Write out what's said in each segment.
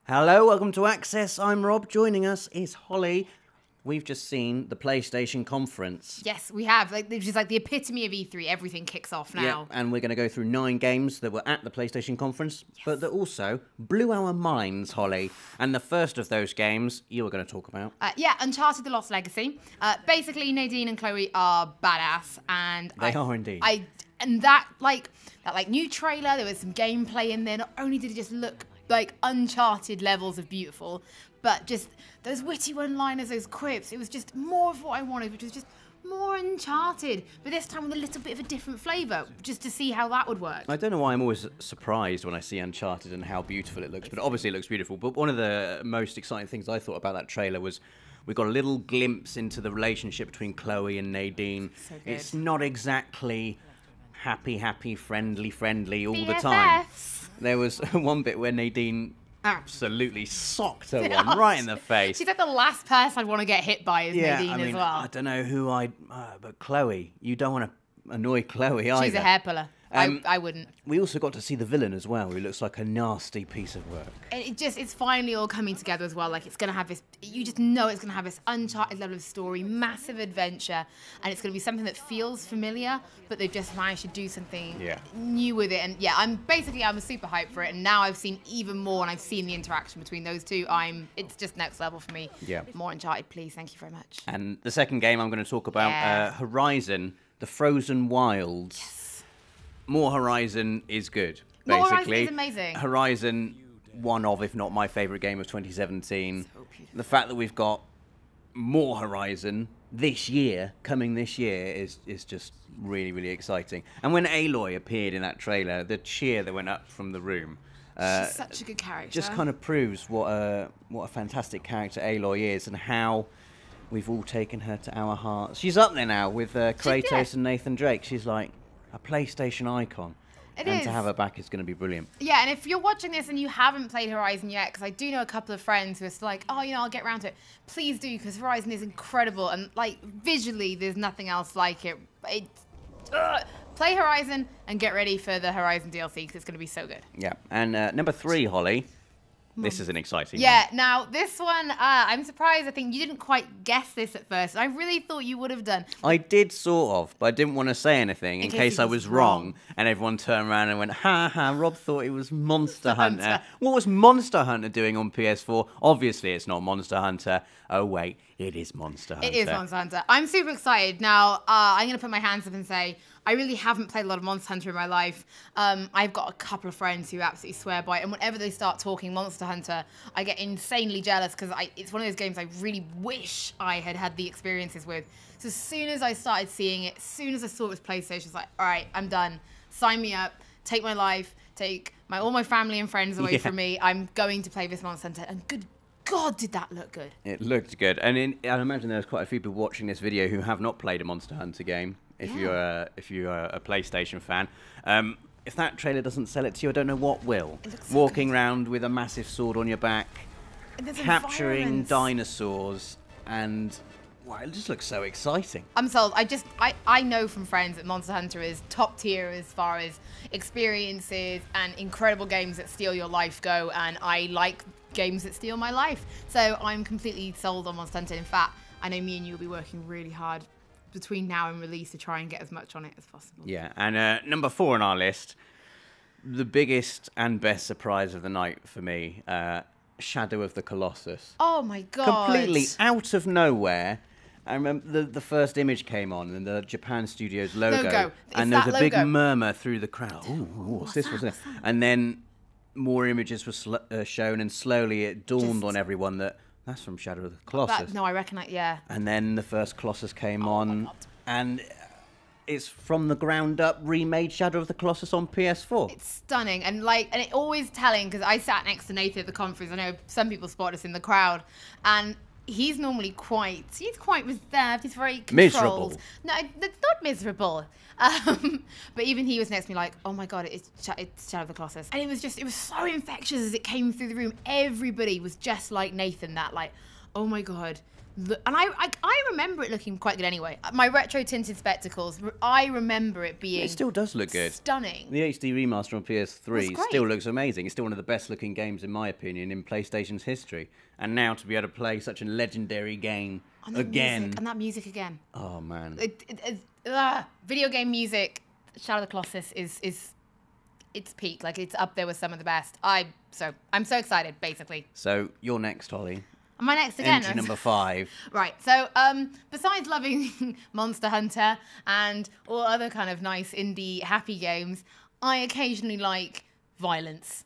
Hello, welcome to Access. I'm Rob. Joining us is Holly. We've just seen the PlayStation conference. Yes, we have. Which is like the epitome of E3. Everything kicks off now. Yeah, and we're going to go through 9 games that were at the PlayStation conference, but that also blew our minds, Holly. And the first of those games you were going to talk about. Uncharted: The Lost Legacy. Basically, Nadine and Chloe are badass, and They are indeed. That new trailer. There was some gameplay in there. Not only did it just look like Uncharted levels of beautiful, but just those witty one-liners, those quips. It was just more of what I wanted, which was just more Uncharted, but this time with a little bit of a different flavour, just to see how that would work. I don't know why I'm always surprised when I see Uncharted and how beautiful it looks, but obviously it looks beautiful. But one of the most exciting things I thought about that trailer was we got a little glimpse into the relationship between Chloe and Nadine. So good. It's not exactly happy, friendly all the time. There was one bit where Nadine absolutely socked her one right in the face. She's like the last person I'd want to get hit by is Nadine as well. I don't know who but Chloe, you don't want to annoy Chloe either. She's a hair puller. I wouldn't. We also got to see the villain as well, who looks like a nasty piece of work. It's finally all coming together as well. Like, it's going to have this, you just know it's going to have this Uncharted level of story, massive adventure, and it's going to be something that feels familiar, but they've just managed to do something new with it. And yeah, I'm super hyped for it, and now I've seen even more, and I've seen the interaction between those two. It's just next level for me. Yeah. More Uncharted, please. Thank you very much. And the second game I'm going to talk about, Horizon, the Frozen Wilds. Yes. More Horizon is good, basically. More Horizon is amazing. Horizon, one of, if not my favourite game of 2017. So beautiful. The fact that we've got more Horizon this year, coming this year, is just really, really exciting. And when Aloy appeared in that trailer, the cheer that went up from the room. She's such a good character. Just kind of proves what a fantastic character Aloy is and how we've all taken her to our hearts. She's up there now with Kratos and Nathan Drake. She's like a PlayStation icon. And to have her back is going to be brilliant. Yeah, and if you're watching this and you haven't played Horizon yet, because I do know a couple of friends who are still like, oh, I'll get around to it. Please do, because Horizon is incredible. And, like, visually, there's nothing else like it. Play Horizon and get ready for the Horizon DLC, because it's going to be so good. Yeah, and number 3, Holly. This is an exciting one. Yeah, now this one, I'm surprised. I think you didn't quite guess this at first. I really thought you would have done. I did sort of, but I didn't want to say anything in case I was wrong. And everyone turned around and went, ha ha, Rob thought it was Monster Hunter. What was Monster Hunter doing on PS4? Obviously it's not Monster Hunter. Oh wait, it is Monster Hunter. It is Monster Hunter. I'm super excited. Now, I'm going to put my hands up and say, I really haven't played a lot of Monster Hunter in my life. I've got a couple of friends who absolutely swear by it, and whenever they start talking Monster Hunter, I get insanely jealous because it's one of those games I really wish I had the experiences with. So as soon as I started seeing it, as soon as I saw it was PlayStation, I was like, all right, I'm done. Sign me up. Take my life. Take all my family and friends away from me. I'm going to play this Monster Hunter, and good God, did that look good. It looked good. And I imagine there's quite a few people watching this video who have not played a Monster Hunter game. If you're a PlayStation fan, if that trailer doesn't sell it to you, I don't know what will. Walking around with a massive sword on your back, capturing dinosaurs, and wow, it just looks so exciting. I'm sold. I know from friends that Monster Hunter is top tier as far as experiences and incredible games that steal your life go, and I like games that steal my life. So I'm completely sold on Monster Hunter. In fact, I know me and you will be working really hard between now and release to try and get as much on it as possible. Yeah, and number 4 on our list, the biggest and best surprise of the night for me, Shadow of the Colossus. Oh my God. Completely out of nowhere. I remember the first image came on and the Japan Studios logo. And there was a big murmur through the crowd. Ooh, what's this? And then more images were shown, and slowly it dawned on everyone that that's from Shadow of the Colossus. No, I recognize, yeah. And then the first Colossus came on, and it's from the ground up remade Shadow of the Colossus on PS4. It's stunning, and it always telling, because I sat next to Nathan at the conference. I know some people spot us in the crowd, and he's normally quite reserved. He's very controlled. Miserable. No, it's not miserable. But even he was next to me like, oh my God, it's Shadow of the Colossus. And it was so infectious as it came through the room. Everybody was just like Nathan, that like, oh my God, And I remember it looking quite good anyway. My retro tinted spectacles, I remember it being. It still does look good. Stunning. The HD remaster on PS3 still looks amazing. It's still one of the best looking games, in my opinion, in PlayStation's history. And now to be able to play such a legendary game again. And that music again. Oh, man. Video game music, Shadow of the Colossus is it's peak. Like, it's up there with some of the best. I'm so excited, basically. So, you're next, Holly. Am I next again? Entry number 5. Right. So, besides loving Monster Hunter and all other kind of nice indie happy games, I occasionally like violence.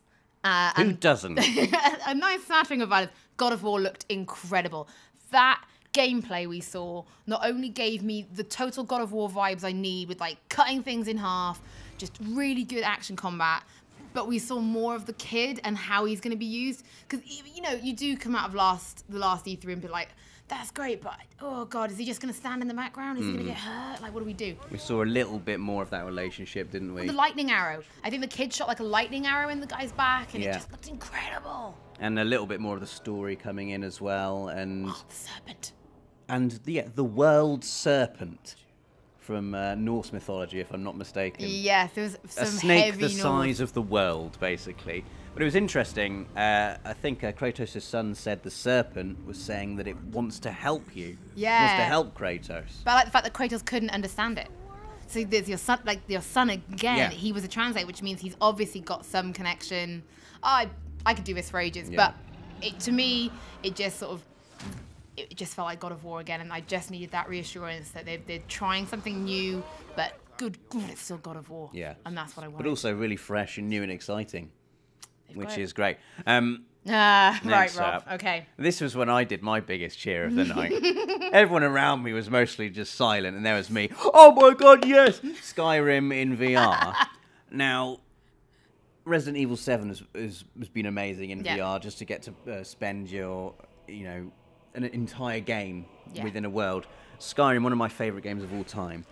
Who doesn't? A nice smattering of violence. God of War looked incredible. That gameplay we saw not only gave me the total God of War vibes I need with like cutting things in half, just really good action combat, but we saw more of the kid and how he's going to be used. Because, you know, you do come out of the last E3 and be like, that's great, but oh God, is he just going to stand in the background? Is he going to get hurt? Like, what do we do? We saw a little bit more of that relationship, didn't we? The lightning arrow. I think the kid shot like a lightning arrow in the guy's back, and it just looked incredible. And a little bit more of the story coming in as well. And the serpent. And the world serpent from Norse mythology, if I'm not mistaken. Yes, there was some a snake heavy the size of the world, basically. But it was interesting. I think Kratos' son said the serpent was saying that it wants to help you. Yeah. Wants to help Kratos. But I like the fact that Kratos couldn't understand it. So there's your son, again. Yeah. He was a translator, which means he's obviously got some connection. I could do this for ages, but to me, it just felt like God of War again, and I just needed that reassurance that they're trying something new, but good, it's still God of War. Yeah. And that's what I want. But also really fresh and new and exciting, which is great. Right, Rob. Okay. This was when I did my biggest cheer of the night. Everyone around me was mostly just silent, and there was me. Oh my God, yes! Skyrim in VR. Now, Resident Evil 7 has been amazing in VR, just to get to spend your, an entire game within a world. Skyrim, one of my favourite games of all time.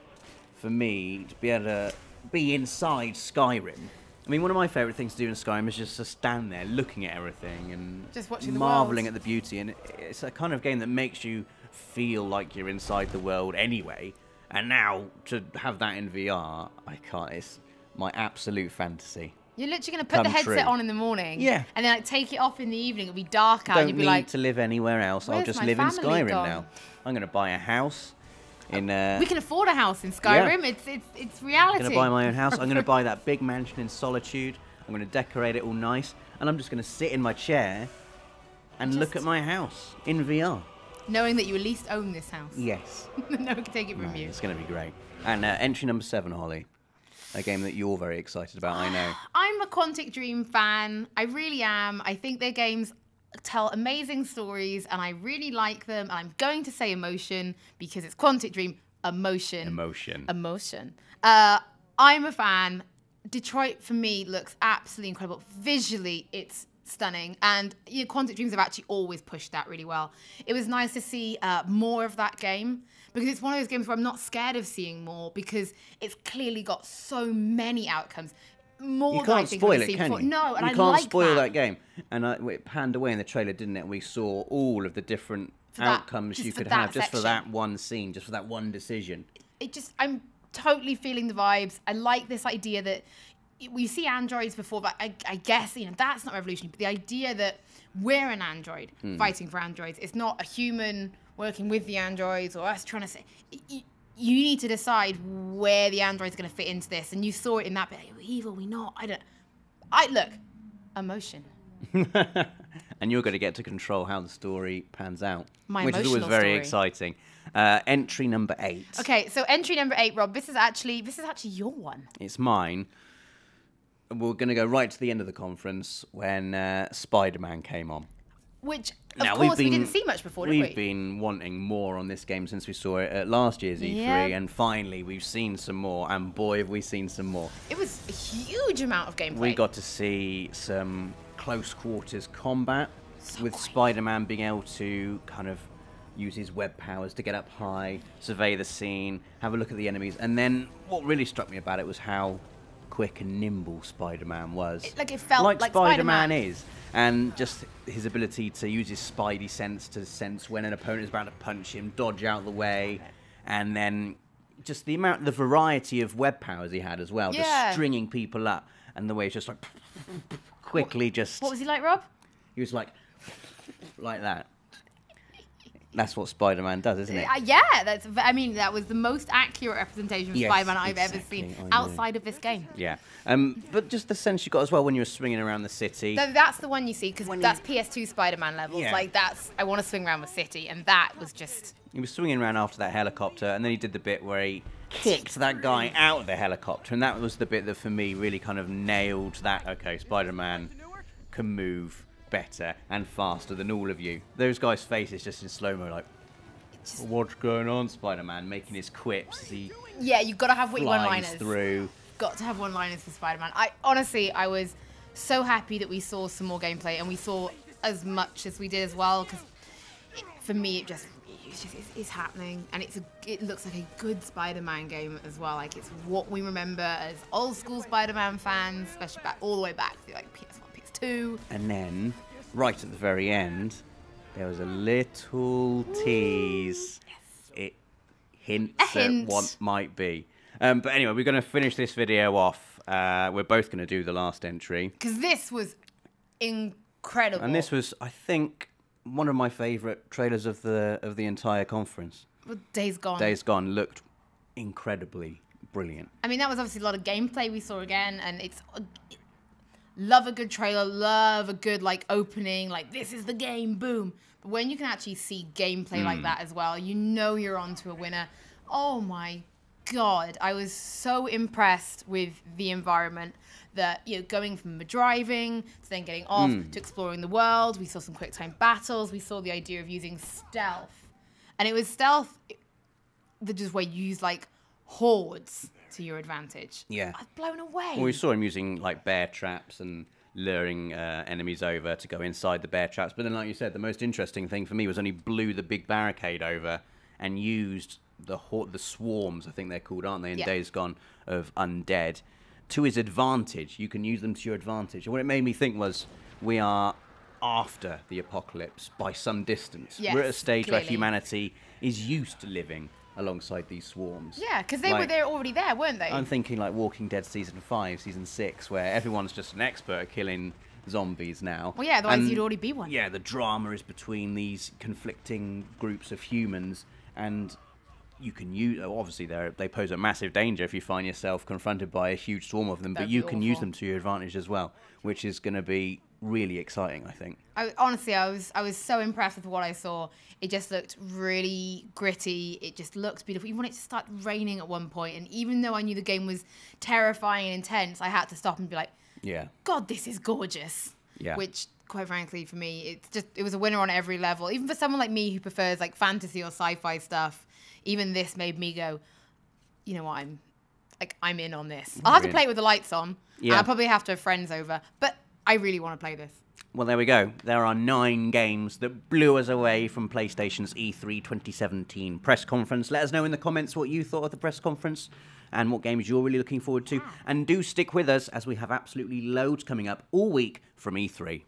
For me, to be able to be inside Skyrim. I mean, one of my favourite things to do in Skyrim is just to stand there looking at everything and just watching marvelling at the beauty. And it's a kind of game that makes you feel like you're inside the world anyway. And now, to have that in VR, I can't. It's my absolute fantasy. You're literally going to put the headset on in the morning. Yeah. And then take it off in the evening. It'll be dark out. Don't You'll be need like, to live anywhere else. I'll just live in Skyrim now. I'm going to buy a house. We can afford a house in Skyrim. Yeah. It's reality. I'm going to buy my own house. I'm going to buy that big mansion in Solitude. I'm going to decorate it all nice. And I'm just going to sit in my chair and look at my house in VR. Knowing that you at least own this house. Yes. No one can take it from you. It's going to be great. And entry number 7, Holly. A game that you're very excited about, I know. I'm a Quantic Dream fan. I really am. I think their games tell amazing stories, and I really like them. And I'm going to say emotion because it's Quantic Dream. Emotion. I'm a fan. Detroit, for me, looks absolutely incredible. Visually, it's stunning. And Quantic Dreams have actually always pushed that really well. It was nice to see more of that game. Because it's one of those games where I'm not scared of seeing more because it's clearly got so many outcomes. More than I think I've seen before. No, and I like that. You can't spoil that game. And it panned away in the trailer, didn't it? We saw all of the different outcomes you could have just for that one scene, just for that one decision. I'm totally feeling the vibes. I like this idea that we see androids before, but I guess that's not revolutionary. But the idea that we're an android fighting for androids, it's not a human working with the androids or us trying to say, you need to decide where the android's going to fit into this. And you saw it in that bit. We're evil, we're not. Look, emotion. And you're going to get to control how the story pans out, which is always story. very exciting. Entry number 8. Okay, so entry number 8, Rob. This is actually your one. It's mine. We're going to go right to the end of the conference when SpiderMan came on. Which, of course, we didn't see much before, did we? We've been wanting more on this game since we saw it at last year's E3, and finally we've seen some more, and boy, have we seen some more. It was a huge amount of gameplay. We got to see some close quarters combat, with Spider-Man being able to kind of use his web powers to get up high, survey the scene, have a look at the enemies, and then what really struck me about it was how quick and nimble Spider-Man was. It felt like Spider-Man is. And just his ability to use his spidey sense to sense when an opponent is about to punch him, dodge out the way, and then just the variety of web powers he had as well, just stringing people up, and the way it's just like quickly just... What was he like, Rob? He was like that. That's what Spider-Man does, isn't it? Yeah, that was the most accurate representation of Spider-Man I've ever seen outside of this game. Yeah, but just the sense you got as well when you were swinging around the city. That's the one you see, because that's PS2 Spider-Man levels. Yeah. Like, I want to swing around the city, and that was just... He was swinging around after that helicopter, and then he did the bit where he kicked that guy out of the helicopter, and that was the bit that, for me, really kind of nailed that, okay, Spider-Man can move better and faster than all of you. Those guys' faces just in slow-mo, like, what's going on, Spider-Man, making his quips as he you've got to have witty one-liners. Through. Got to have one-liners for Spider-Man. I was so happy that we saw some more gameplay, and we saw as much as we did as well, because for me, it's happening, and it looks like a good Spider-Man game as well. Like, it's what we remember as old-school Spider-Man fans, especially all the way back to like PS1, PS2. And then, right at the very end, there was a little tease. Yes. It hints at what might be. But anyway, we're going to finish this video off. We're both going to do the last entry. Because this was incredible. And this was, I think, one of my favourite trailers of the entire conference. Well, Days Gone. Days Gone looked incredibly brilliant. I mean, that was obviously a lot of gameplay we saw again, and love a good trailer, love a good like opening, like this is the game, boom. But when you can actually see gameplay like that as well, you know you're on to a winner. Oh my God, I was so impressed with the environment. That, going from the driving to then getting off to exploring the world. We saw some quick time battles. We saw the idea of using stealth. And it was stealth just where you use like hordes to your advantage. Yeah. I was blown away. Well, we saw him using like bear traps and luring enemies over to go inside the bear traps. But then, like you said, the most interesting thing for me was when he blew the big barricade over and used the swarms, I think they're called, aren't they, in Days Gone, of undead, to his advantage. You can use them to your advantage. And what it made me think was, we are after the apocalypse by some distance. Yes, we're at a stage clearly. where humanity is used to living alongside these swarms. Yeah, because they were already there, weren't they? I'm thinking like Walking Dead Season 5, Season 6, where everyone's just an expert at killing zombies now. Well, yeah, otherwise you'd already be one. Yeah, the drama is between these conflicting groups of humans, and you can use, obviously they pose a massive danger if you find yourself confronted by a huge swarm of them, but you can use them to your advantage as well, which is going to be really exciting, I think. Honestly, I was so impressed with what I saw. It just looked really gritty. It just looked beautiful. Even when it start raining at one point, and even though I knew the game was terrifying and intense, I had to stop and be like, God, this is gorgeous. Yeah. Which, quite frankly, for me, it was a winner on every level. Even for someone like me who prefers like fantasy or sci-fi stuff, even this made me go, you know what, I'm in on this. I'll have to play it with the lights on. Yeah. I'll probably have to have friends over, but I really want to play this. Well, there we go. There are 9 games that blew us away from PlayStation's E3 2017 press conference. Let us know in the comments what you thought of the press conference and what games you're really looking forward to. And do stick with us, as we have absolutely loads coming up all week from E3.